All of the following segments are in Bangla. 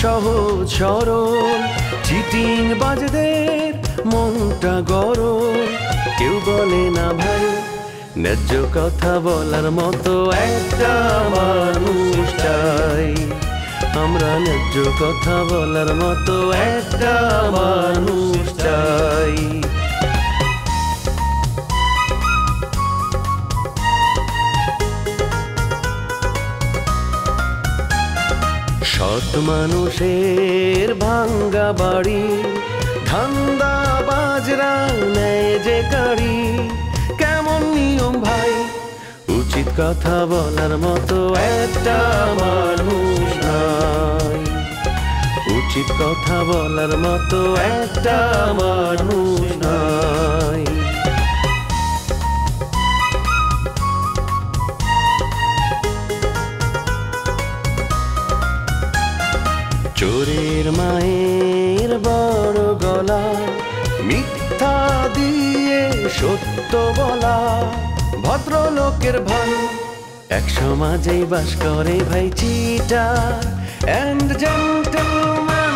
সহজ সরল চিটিং বাজদের মনটা গরম কেউ বলে না ভাই ন্যায্য কথা বলার মতো একটা মানুষ চাই আমরা ন্যায্য কথা বলার মতো একটা মানুষ চাই সৎ মানুষের ভাঙ্গা বাড়ি ধান্দা বাজরা নেয় যে গাড়ি কেমন নিয়ম ভাই উচিত কথা বলার মতো একটা মানুষ নাই উচিত কথা বলার মতো একটা মানুষ নাই চোরের মায়ের বড় গলা মিথ্যা দিয়ে সত্য বলা ভদ্রলোকের ভাই এক সমাজেই বাস করে ভাই চিটার এন্ড জেন্টলম্যান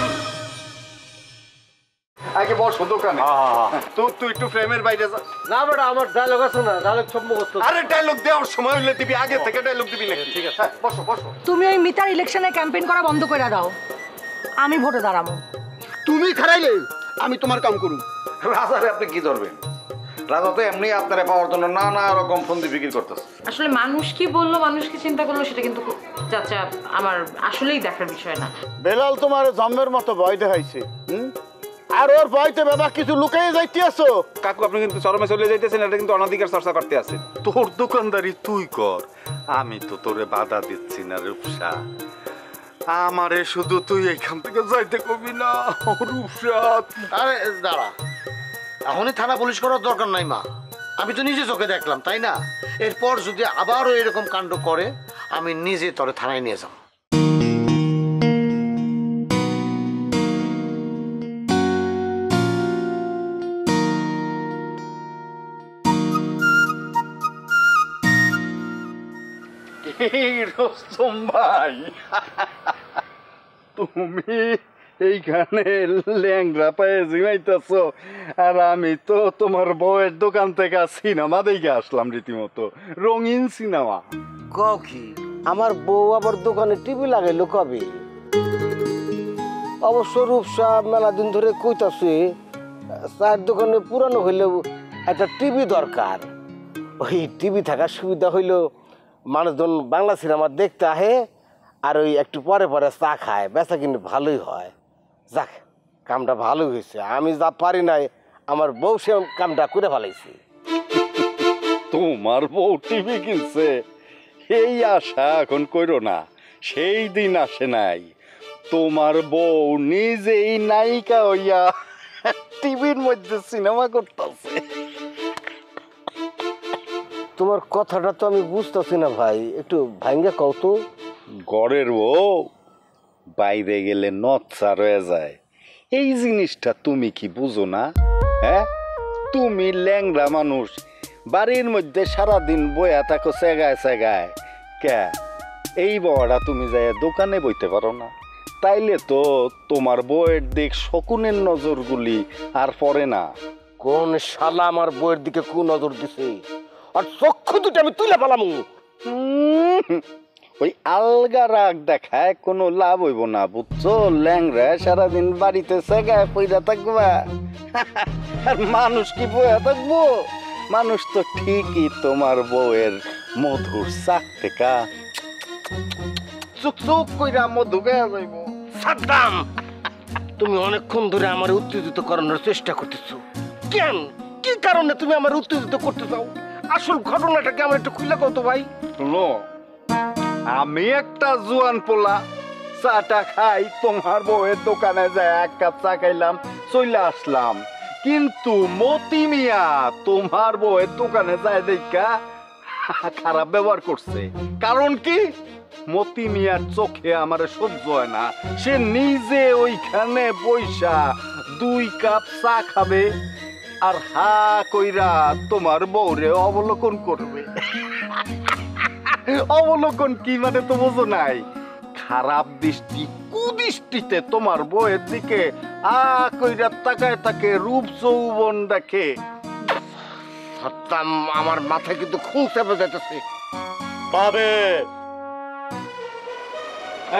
আগে বস দোকানে তুই একটু ফ্রেমের বাইরে যা না বেটা আমার ডায়লগ আছে না ডায়লগ সব মুখস্থ আরে ডায়লগ দেওয়ার সময় হইলে দিবি আগে থেকে ডায়লগ দিবি না ঠিক আছে বসো বসো তুমি ওই মিতার ইলেকশনে ক্যাম্পেইন করা বন্ধ করে দাও আমি ভোটে দাঁড়াবো তুমি খারাইলে আমি তোমার কাম করুম রাজারে আপনি কি ধরবেন রাজা তো এমনি আপনারা পাওয়ার জন্য নানা রকম ফন্দি ফিকির করতেছে আসলে মানুষ কি বললো মানুষ কি চিন্তা করলো সেটা কিন্তু চাচা আমার আসলেই দেখার বিষয় না বেলাল তোমার জন্মের মতো ভয় দেখাইছে আর ওর ভয়তে বাবা কিছু লুকাই যাইতে আসো কাকু আপনি কিন্তু চরমে চলে যাইতেছেন এটা কিন্তু অনাধিকার চর্চা করতে আছে তোর দোকানদারি তুই কর আমি তো তোরে বাধা দিচ্ছি না রূপসা আমারে শুধু তুই এখান থেকে যাইতে কবি না রূপসা আরে দাঁড়া এখনই থানা পুলিশ করার দরকার নাই মা আমি তো নিজে চোখে দেখলাম তাই না এরপর যদি আবারও এরকম কাণ্ড করে আমি নিজে তোরে থানায় নিয়ে যাব রোস্তম ভাই তুমি এইখানে ল্যাংরা পায়ে জিমাইতেছ আর আমি তো তোমার বউয়ের দোকান থেকে সিনেমা দেখে আসলাম রীতিমতো রঙিন সিনেমা কি আমার বউ আবার দোকানে টিভি লাগাইলো কবে অবশ্য রূপসা মেলা দিন ধরে কইতাছে চার দোকানে পুরানো হইলেও একটা টিভি দরকার ওই টিভি থাকার সুবিধা হইলো মানুষজন বাংলা সিনেমা দেখতে আহে আর ওই একটু পরে পরে চা খায় বেচা কিন্তু ভালোই হয় যাক কামটা ভালো হয়েছে আমি যা পারি নাই আমার বউ সে কামটা করে ফেলাইছি তোমার বউ টিভি কিনছে এই আশা এখন কইরো না সেই দিন আসে নাই তোমার বউ নিজেই নায়িকা হইয়া টিভির মধ্যে সিনেমা করতেছে তোমার কথাটা তো আমি বুঝতেছি না ভাই একটু ভাঙ্গা কও তো গড়ের বউ বাইরে গেলে নচ্চা রয়ে যায় এই জিনিসটা তুমি কি বুঝো না হ্যাঁ তুমি ল্যাংড়া মানুষ বাড়ির মধ্যে সারাদিন বয়া থাকো সেগায় সেগায় কে এই বড়া তুমি যাই দোকানে বইতে পারো না তাইলে তো তোমার বউয়ের দিক শকুনের নজরগুলি আর পড়ে না কোন শালা আমার বউয়ের দিকে কু নজর দিছে আর চক্ষু দুটো আমি তুলে পালাম ওই আলগা রাগ দেখায় কোনো লাভ হইব না বুঝছো ল্যাংরা সারাদিন বাড়িতে সেগায় পইরা থাকবা আর মানুষ কি বইয়া থাকবো মানুষ তো ঠিকই তোমার বউয়ের মধুর চাক থেকে চুক চুক কইরা মধু গায়া যাইব সাদ্দাম তুমি অনেকক্ষণ ধরে আমার উত্তেজিত করানোর চেষ্টা করতেছো কেন কি কারণে তুমি আমার উত্তেজিত করতে চাও আসল ঘটনাটাকে আমার একটু খুলে কত ভাই শুনো আমি একটা জোয়ান পোলা চাটা খাই তোমার বউয়ের দোকানে যায় এক কাপ চা খাইলাম চলে আসলাম কিন্তু মতি মিয়া তোমার বউয়ের দোকানে যায় দেখা খারাপ ব্যবহার করছে কারণ কি মতি মিয়ার চোখে আমার সহ্য হয় না সে নিজে ওইখানে বইসা 2 কাপ চা খাবে আর হা কইরা তোমার বউরে অবলোকন করবে অবলোকন কি মানে তো বোঝো নাই খারাপ দৃষ্টি কুদৃষ্টিতে তোমার বউয়ের দিকে কইরা তাকায় তাকে রূপ যৌবন দেখে। সাদ্দাম, আমার মাথায় কিন্তু খুন চেপে যেতেছে। পাবে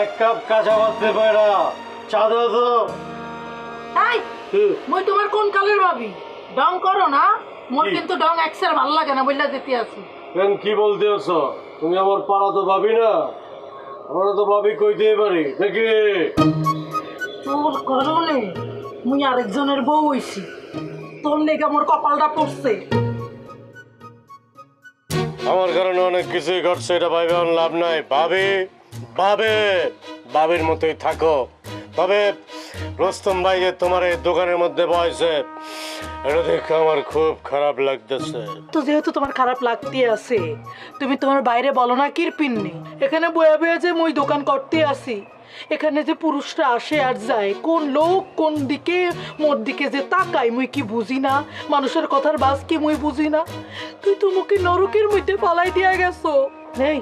এক কাপ কাঁচা ভাতে পায়রা চা দাও তো। তাই মই তোমার কোন কালের ভাবি? ডং করো না, মোর কিন্তু ডং এক্সের ভাল লাগে না বললা দিতে আছি। কেন কি বলতে আছো? তুমি আমার পাড়া তো ভাবি না, আমরা তো ভাবি কইতেই পারি দেখি। তোর কারণে মুই আরেকজনের বউ হইছি, তোর লেগে মোর কপালটা পড়ছে। আমার কারণে অনেক কিছুই ঘটছে, এটা ভাইবে আমার লাভ নাই। ভাবি ভাবে ভাবির মতোই থাকো। তবে রোস্তম ভাই যে তোমার এই দোকানের মধ্যে বসে, এটা দেখে আমার খুব খারাপ লাগতেছে। তো যেহেতু তোমার খারাপ লাগতে আছে, তুমি তোমার বাইরে বলো না কিরপিন নেই। এখানে বয়া বয়া যে মুই দোকান করতে আসি, এখানে যে পুরুষরা আসে আর যায়, কোন লোক কোন দিকে মোর দিকে যে তাকায় মুই কি বুঝি না, মানুষের কথার বাস কি মুই বুঝি না। তুই তো মুখে নরকের মধ্যে ফালাই দিয়া গেছো। নেই,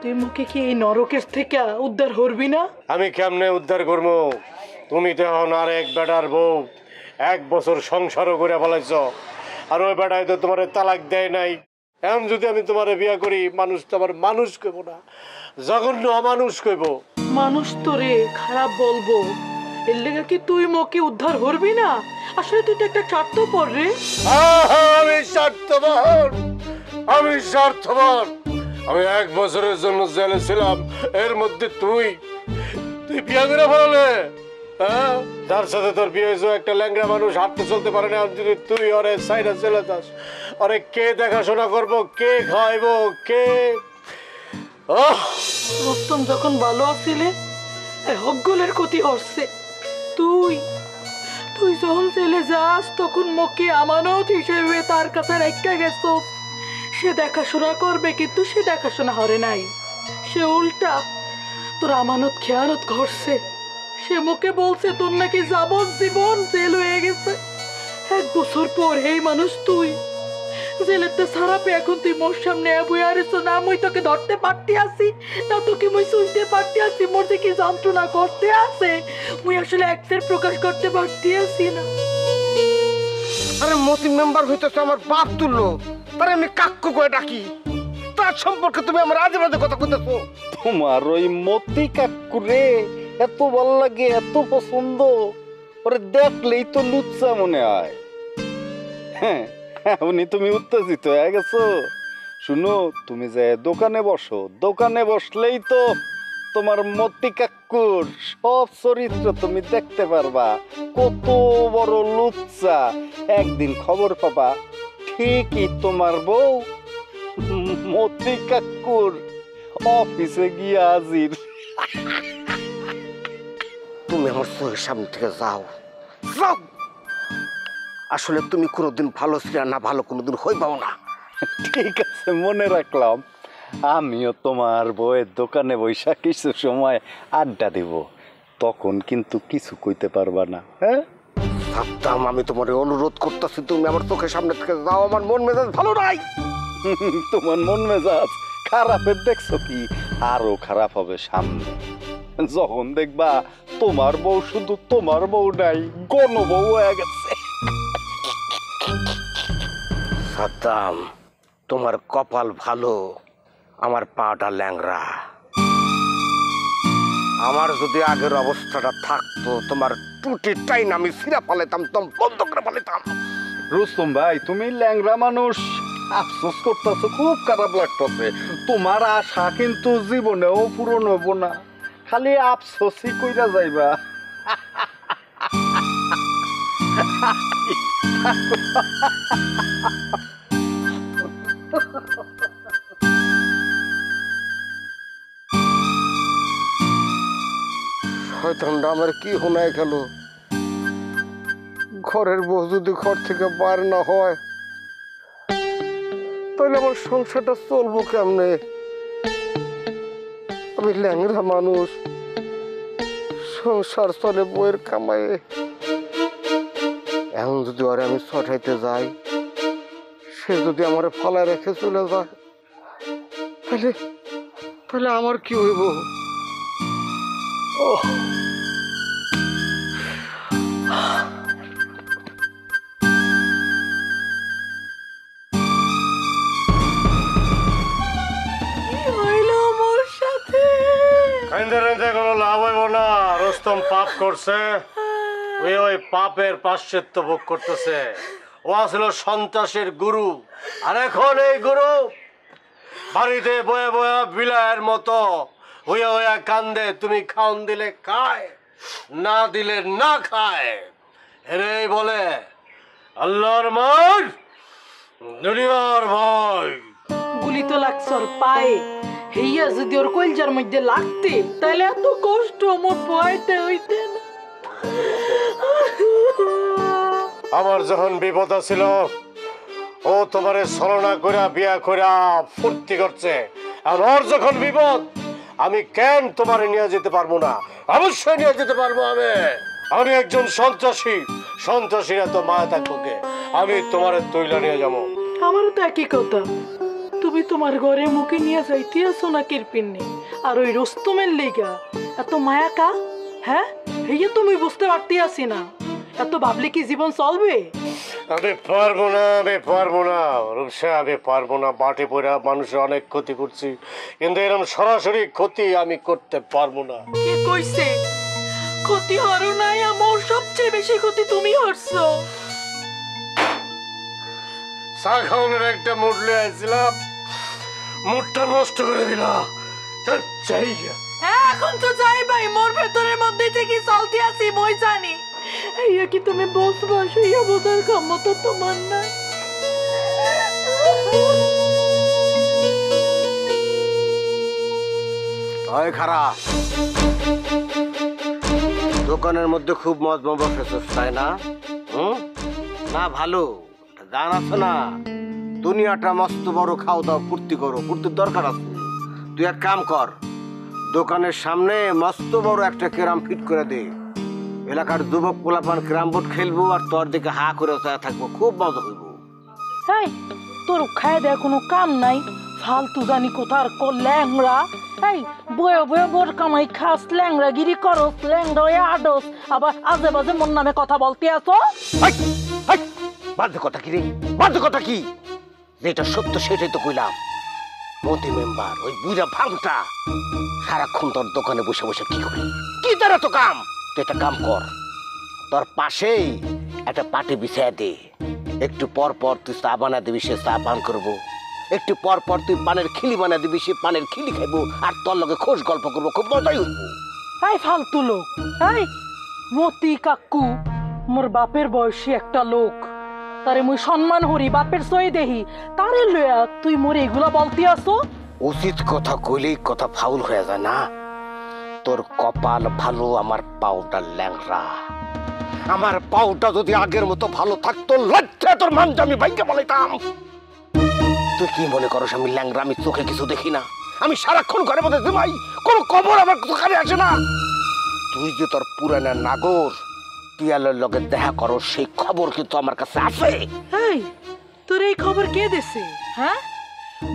তুই মুখে কি এই নরকের থেকে উদ্ধার হরবি না? আমি কেমনে উদ্ধার করবো? তুমি তো এখন আর এক বেটার বউ, 1 বছর সংসারও করে ফেলাইছ, আর ওই বেটায় তো তোমার তালাক দেয় নাই। এখন যদি আমি তোমার বিয়া করি, মানুষ তো আমার মানুষ কইব না, জঘন্য অমানুষ কইব। মানুষ তোরে খারাপ বলবো, এর লেগে কি তুই মুখে উদ্ধার হরবি না? আসলে তুই তো একটা স্বার্থপর রে। আমি স্বার্থপর, আমি স্বার্থপর। আমি 1 বছরের জন্য জেলে ছিলাম, এর মধ্যে তুই বিয়া করে ফেলালে। হ্যাঁ, যার সাথে তোর বিয়ে হয়েছে একটা ল্যাংড়া মানুষ, হাঁটতে চলতে পারে না, যদি তুই ওরে সাইডে চলে যাস, ওরে কে দেখাশোনা করবো, কে খাইবো, কে? রুস্তম যখন ভালো আসছিলে হকগুলের ক্ষতি হচ্ছে, তুই তুই যখন চলে যাস তখন মুখে আমানত হিসেবে তার কাছে রেখে গেছ। সে দেখাশোনা করবে, কিন্তু সে দেখাশোনা হরে নাই, সে উল্টা তোর আমানত খেয়ানত ঘটছে। সে মুখে বলছে তোর নাকি যাবজ্জীবন জেল হয়ে গেছে। 1 বছর পর এই মানুষ তুই জেলেতে ছাড়া পেয়ে এখন তুই মোর সামনে বই আরেছ না, মুই তোকে ধরতে পারতে আসি না, তোকে মুই শুনতে পারতে আসি, মোর যে কি যন্ত্রণা করতে আছে মুই আসলে একটার প্রকাশ করতে পারতে আসি না। আরে মতি মেম্বার হইতেছে আমার বাপ তুললো, তারে আমি কাক্কু করে ডাকি, তার সম্পর্কে তুমি আমার আজে বাজে কথা কইতেছো। তোমার ওই মতি কাকুরে এত ভাল লাগে, এত পছন্দ, ওরে দেখলেই তো লুচ্চা মনে হয়। হ্যাঁ, উনি তুমি উত্তেজিত হয়ে গেছো। শুনো, তুমি যে দোকানে বসো, দোকানে বসলেই তো তোমার মতি কাকুর সব চরিত্র তুমি দেখতে পারবা। কত বড় লুচ্চা, একদিন খবর পাবা ঠিকই তোমার বউ মতি কাকুর অফিসে গিয়ে হাজির। তুমি আমার চোখের সামনে থেকে যাও, যাও। আসলে তুমি কোনোদিন ভালো ছিলে না, ভালো কোনোদিন হইবাও না। ঠিক আছে, মনে রাখলাম। আমিও তোমার বউয়ের দোকানে বৈশা কিছু সময় আড্ডা দিব, তখন কিন্তু কিছু কইতে পারবা না। হ্যাঁ সাদ্দাম, আমি তোমার অনুরোধ করতেছি, তুমি আমার চোখের সামনে থেকে যাও। আমার মন মেজাজ ভালো নাই। তোমার মন মেজাজ খারাপের দেখছো কি? আরো খারাপ হবে সামনে, যখন দেখবা তোমার বউ শুধু তোমার বউ নাই, গণ বউ হয়ে গেছে। সাদ্দাম, তোমার কপাল ভালো, আমার পাটা ল্যাংরা। আমার যদি আগের অবস্থাটা থাকতো, তোমার টুটি টাইন আমি সিরা পালাইতাম, তম বন্ধ করে পালাইতাম। রুস্তম ভাই, তুমি ল্যাংরা মানুষ, আফসোস করতেছো, খুব খারাপ লাগতেছে। তোমার আশা কিন্তু জীবনেও পূরণ হব না, খালি আফসোসই কইরা যাইবা। শয়তানটা আমার কি হোনায় গেল। ঘরের বউ যদি ঘর থেকে বার না হয়, তাহলে আমার সংসারটা চলবো কেমনে? আমি ল্যাংরা মানুষ, সংসার চলে বইয়ের কামায়ে। এখন যদি ওরে আমি ছটাইতে যাই, সে যদি আমার ফালায় রেখে চলে যায়, তাহলে তাহলে আমার কি হইব? কোনো লাভ হইব না। রুস্তম পাপ করছে, ওই পাপের প্রায়শ্চিত্ত ভোগ করতেছে। ও আসলে সন্ত্রাসের গুরু, আর এখন এই গুরু বাড়িতে বয়ে বয়ে বিলায়ের মতো হইয়া হইয়া কান্দে। তুমি খাওন দিলে খায়, না দিলে না খায়। এরেই বলে আল্লাহর মার, দুনিয়ার ভয়। গুলি তো লাগছে ওর পায়ে, হেইয়া যদি ওর কলজার মধ্যে লাগতে তাহলে এত কষ্ট আমার ভয়তে হইতে না। আমার যখন বিপদ ছিল, ও তোমারে ছলনা কইরা বিয়া কইরা ফুর্তি করছে। আর ওর যখন বিপদ, আমি কেন তোমারে নিয়ে যেতে পারবো না? অবশ্যই নিয়ে যেতে পারবো। আমি একজন সন্ত্রাসী, সন্ত্রাসীরা তো মায়া থাকবো কে? আমি তোমারে তৈলা নিয়ে যাবো। আমারও তো একই কথা। তুমি তোমার ঘরে মুখে নিয়ে যাইতে আসো না কিরপিন্নি, আর ওই রুস্তমের লেগা এত মায়া কা? হ্যাঁ, হেইয়া তুমি বুঝতে পারতে আসি না। এত ভাবলে কি জীবন চলবে? আমি পারবো না, আমি পারবো না রূপসা, আমি পারবো না। বাটে পড়া মানুষের অনেক ক্ষতি করছি, কিন্তু এরকম সরাসরি ক্ষতি আমি করতে পারবো না। কে কইছে ক্ষতি হরো নাই? আমার সবচেয়ে বেশি ক্ষতি তুমি হরছো। চা খাওয়ানোর একটা মুড লিয়ে আসছিলাম, মুডটা নষ্ট করে দিলাম। হ্যাঁ, এখন তো যাই ভাই, মোর ভেতরের মধ্যে থেকে চলতে আসি মই জানি। এইয়া কি তুমি বসবা? সেইয়া বোঝার ক্ষমতা তোমার না। হয় খারাপ দোকানের মধ্যে খুব মজমা বসেছিস, তাই না? না ভালো গান আছে না, দুনিয়াটা মস্ত বড়, খাও দাও ফুর্তি করো। ফুর্তির দরকার আছে। তুই এক কাম কর, দোকানের সামনে মস্ত বড় একটা ক্যারাম ফিট করে দে। এলাকার যুবক পোলাপান ক্যারাম বোর্ড খেলবো, আর তোর দিকে হা করে থাকবো, খুব মজা হইব। এই তোর খায় দেয় কোনো কাম নাই, ফালতু জানি কোথার ল্যাংরা। এই বয়ে বয়ে বোর কামাই খাস, ল্যাংরা গিরি করস, ল্যাংরা হয়ে আডস, আবার আজে বাজে মন নামে কথা বলতে আসো। বাজে কথা কি রে? বাজে কথা কি? যেটা সত্য সেটাই তো কইলাম। মতি মেম্বার ওই বুড়া ভাঙটা সারাক্ষণ তোর দোকানে বসে বসে কি করে? কি তারা তো কাম? তুই একটা কাম কর, তোর পাশেই একটা পাটি বিছায় দে। একটু পর পর তুই চা বানা দিবি, সে চা পান করবো। একটু পর পর তুই পানের খিলি বানা দিবি, সে পানের খিলি খাইবো, আর তোর লগে খোশ গল্প করবো, খুব মজাই হইব। এই ফালতু লোক! এই মতি কাকু মোর বাপের বয়সী একটা লোক, তারে মুই সম্মান হরি, বাপের সই দেহি, তারে লয়া তুই মোরে এগুলা বলতে আসো? উচিত কথা কইলেই কথা ফাউল হয়ে যায় না? তোর কপাল ভালো, আমার পাউটা ল্যাংরা। আমার পাউটা যদি আগের মতো ভালো থাকতো, লজ্জা তোর মানটা আমি ভাইকে বলাইতাম। তুই কি মনে করস আমি ল্যাংরা? আমি চোখে কিছু দেখি না? আমি সারাক্ষণ ঘরে মধ্যে ঘুমাই, কোনো খবর আমার কানে আসে না। তুই যে তোর পুরানা নাগর পিয়ালের লগে দেখা করো, সেই খবর কিন্তু আমার কাছে আছে। এই তোর এই খবর কে দিছে? হ্যাঁ,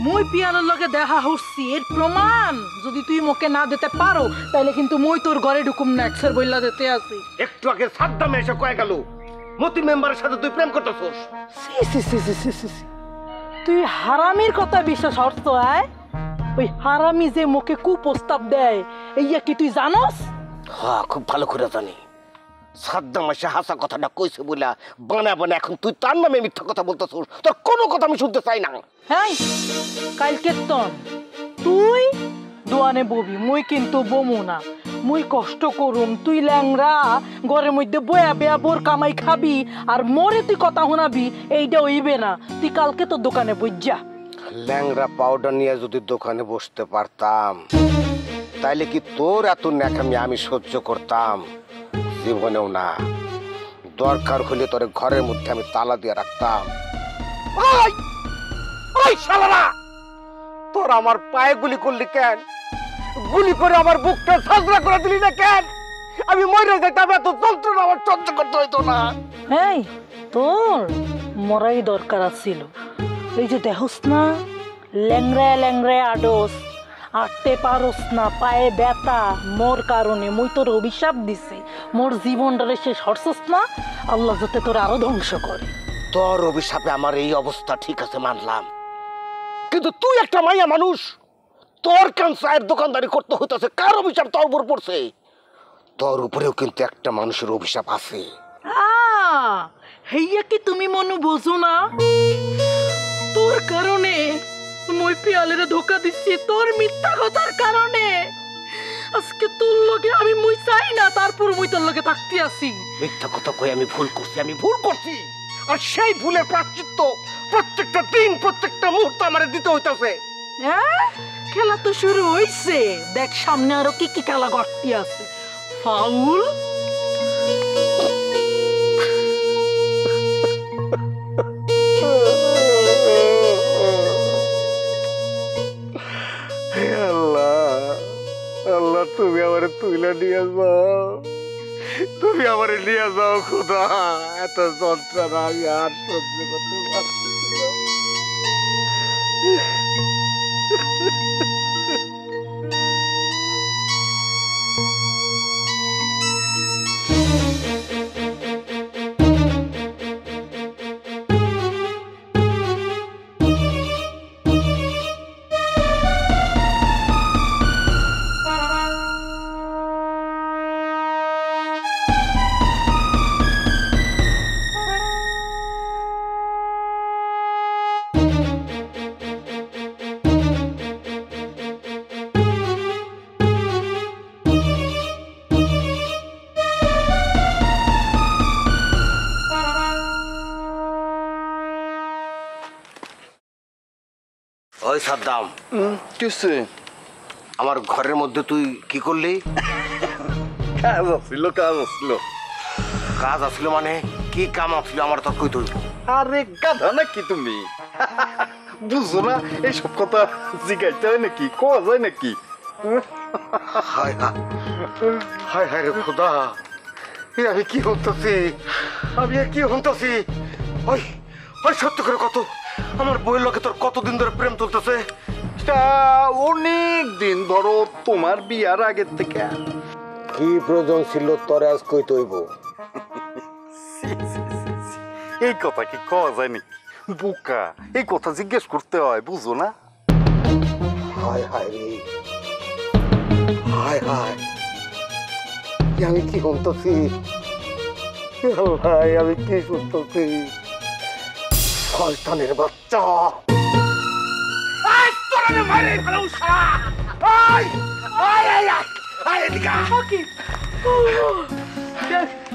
মই পিয়ানোর লগে দেখা হচ্ছি, এর প্রমাণ যদি তুই মুখে না দিতে পারো, তাহলে কিন্তু মই তোর ঘরে ঢুকুম না, এক্সের বইলা দিতে আসি। একটু আগে সাদ্দামে এসে কয়ে গেল মতি মেম্বারের সাথে তুই প্রেম করতেছস। তুই হারামির কথা বিশ্বাস হচ্ছ? ওই হারামি যে মুখে কুপ্রস্তাব দেয়, এইয়া কি তুই জানস? হ্যাঁ, খুব ভালো করে জানি। সাদ্দাম এসে হাসা কথাটা কইছে বলে বানা বানা এখন তুই তার নামে মিথ্যা কথা বলতেছস। তোর কোনো কথা আমি শুনতে চাই না। হ্যাঁ, কালকে তুই দোয়ানে ববি, মুই কিন্তু বমু না। মুই কষ্ট করুম, তুই ল্যাংরা ঘরের মধ্যে বয়া বেয়া বোর কামাই খাবি, আর মোরে তুই কথা শোনাবি, এইটা হইবে না। তুই কালকে তোর দোকানে বইজা। ল্যাংরা পাউডার নিয়ে যদি দোকানে বসতে পারতাম, তাইলে কি তোর এত ন্যাকামি আমি সহ্য করতাম? জীবনেও না। দরকার হলে তোর ঘরের মধ্যে আমি তালা দিয়ে রাখতাম। তোর আমার পায়ে গুলি করলি কেন? গুলি করে আমার বুকটা সাজরা করে দিলি না কেন? আমি মরে যেতাম, এত যন্ত্রণা আমার সহ্য করতে হইতো না। এই তোর মরাই দরকার ছিল। এই যে দেখোস না, ল্যাংরা ল্যাংরা আডস, আটতে পারস না, পায়ে ব্যথা, মোর কারণে মুই তোর অভিশাপ দিছি, মোর জীবনটারে শেষ হরছস না, আল্লাহ যাতে তোর আরো ধ্বংস করে। তোর অভিশাপে আমার এই অবস্থা ঠিক আছে মানলাম, কিন্তু তুই একটা মাইয়া মানুষ, তোর কেন চায়ের দোকানদারি করতে হইতেছে? কার অভিশাপ তোর উপর পড়ছে? তোর উপরেও কিন্তু একটা মানুষের অভিশাপ আছে। হেইয়া কি তুমি মনে বোঝো না? তোর কারণে মই পিয়ালেরা ধোকা দিচ্ছি, তোর মিথ্যা কথার কারণে আজকে তোর লগে আমি মুই চাই না, তারপর মুই তোর লগে থাকতে আসি। মিথ্যা কথা কই আমি ভুল করছি, আর সেই ভুলের প্রায়শ্চিত্ত প্রত্যেকটা দিন প্রত্যেকটা মুহূর্ত আমারে দিতে হইতাছে। হ্যাঁ, খেলা তো শুরু হইছে, দেখ সামনে আরো কি কি খেলা ঘটতে আছে। ফাউল আল্লাহ তুমি আমারে তুইলা নিয়ে যাও, তুমি আমারে নিয়ে যাও খোদা, এত যন্ত্রণা আমি আর সহ্য করতে পারছি না। ওই সাদ্দাম, কিসে? আমার ঘরের মধ্যে তুই কি করলি? কাজ আসছিল। কাজ আসলো মানে কি কাম আসলো আমার তো কই তুই? আরে গাধা নাকি তুমি? বুঝো না এইসব কথা জিজ্ঞাসা হয় নাকি, কোয়া যায় নাকি? হায় হায় হায় হায় রে খোদা, আমি কি হতেছি, আমি কি হতেছি? ওই ওই সত্য করে কত আমার বইয়ের লোকে তোর কতদিন ধরে প্রেম চলতেছে? অনেক দিন ধরো, তোমার বিয়ার আগের থেকে। কি প্রয়োজন ছিল তোর আজ কই তৈব? এই কথা কি কওয়া যায় নাকি? বোকা, এই কথা জিজ্ঞেস করতে হয়, বুঝো না? হায় হায় রে, হায় হায়, আমি কি হতেছি? ভাই আমি কি শুনতেছি? শয়তানের বাচ্চা,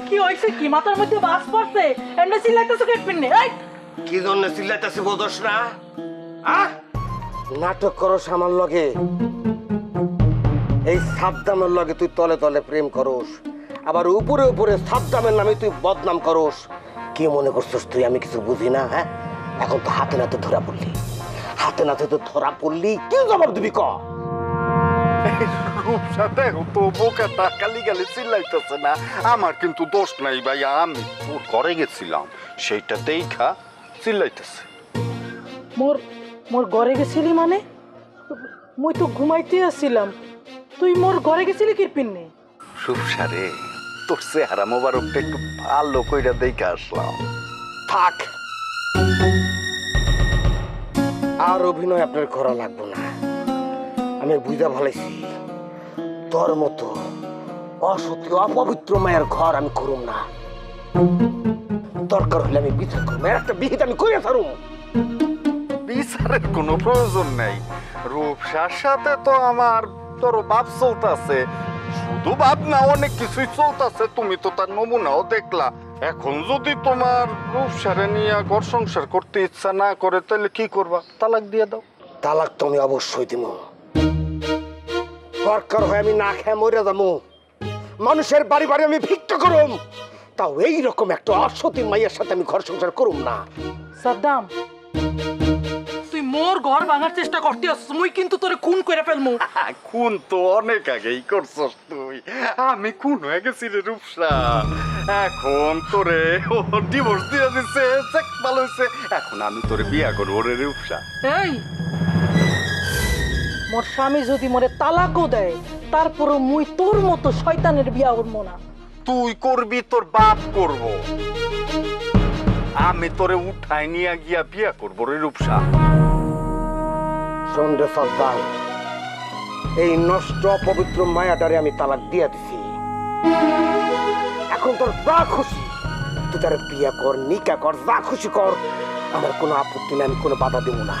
কি হয়েছে? কি মাথার মধ্যে বাস পড়ছে? এমনি চিল্লাইতেছো কেন পিন্নে? কি জন্য চিল্লাইতেছি বোঝস না? নাটক করস আমার লগে, এই সাবদামের লগে তুই তলে তলে প্রেম করস, আবার উপরে উপরে সাবদামের নামে তুই বদনাম করস। কি মনে করছিস তুই আমি কিছু বুঝি না? হ্যাঁ, এখন তো হাতে নাতে ধরা পড়লি, কি জবাব দিবি ক? রূপসাতে তো বোকাটা কালি গালি চিল্লাইতেছে না, আমার কিন্তু দোষ নাই ভাই, আমি ওর ঘরে গেছিলাম, সেইটা দেখা চিল্লাইতেছে। মোর ঘরে গেছিলি মানে? মুই তো ঘুমাইতে আসছিলাম, তুই মোর ঘরে গেছিলি কি পিন্নে? রূপসারে, তোর চেহারা মোবারকটা একটু ভালো কইরা দেখে আসলাম। থাক, আর অভিনয় আপনার করা লাগবে না, আমি বুঝা ভালাইছি তোর মতো অসতী অপবিত্র মায়ের ঘর আমি করুম না। দরকার হলে আমি বিচার করবো, একটা বিহিত আমি কইয়া ছাড়ুম। বিচারের কোনো প্রয়োজন নাই, রূপসার সাথে তো আমার তোর ভাব চলতেছে, শুধু ভাব না অনেক কিছুই চলতেছে, তুমি তো তার নমুনাও দেখলা। এখন যদি তোমার রূপসারে নিয়ে ঘর সংসার করতে ইচ্ছা না করে তাহলে কি করবা? তালাক দিয়ে দাও। তালাক তো আমি অবশ্যই দিব, দরকার হয় আমি না খেয়ে মরে যাবো, মানুষের বাড়ি বাড়ি আমি ভিক্ষা করুম, তাও এইরকম একটা অসতী মাইয়ের সাথে আমি ঘর সংসার করুম না। সাদ্দাম, তুই মোর ঘর ভাঙার চেষ্টা করতে আসছিস, মুই কিন্তু তোরে খুন করে ফেলমু। খুন তো অনেক আগেই করছস তুই, আমি খুন হয়ে গেছি রে রূপসা। এখন তোরে ডিভোর্স দিয়ে দিচ্ছে, চেক ভালো হয়েছে, এখন আমি তোরে বিয়া করবো রে রূপসা। এই মোর স্বামী যদি মোরে তালাকও দেয় তারপরও মুই তোর মতো শয়তানের বিয়া করবো না। তুই করবি, তোর বাপ করব, আমি তোরে উঠাই নিয়ে গিয়া বিয়া করবো রে রূপসা। শোন রে সর্দার, এই নষ্ট পবিত্র মায়াটারে আমি তালাক দিয়া দিছি। এখন তোর যা খুশি তুই তার বিয়া কর, নিকা কর, যা খুশি কর, আমার কোনো আপত্তি নাই, আমি কোনো বাধা দেব না।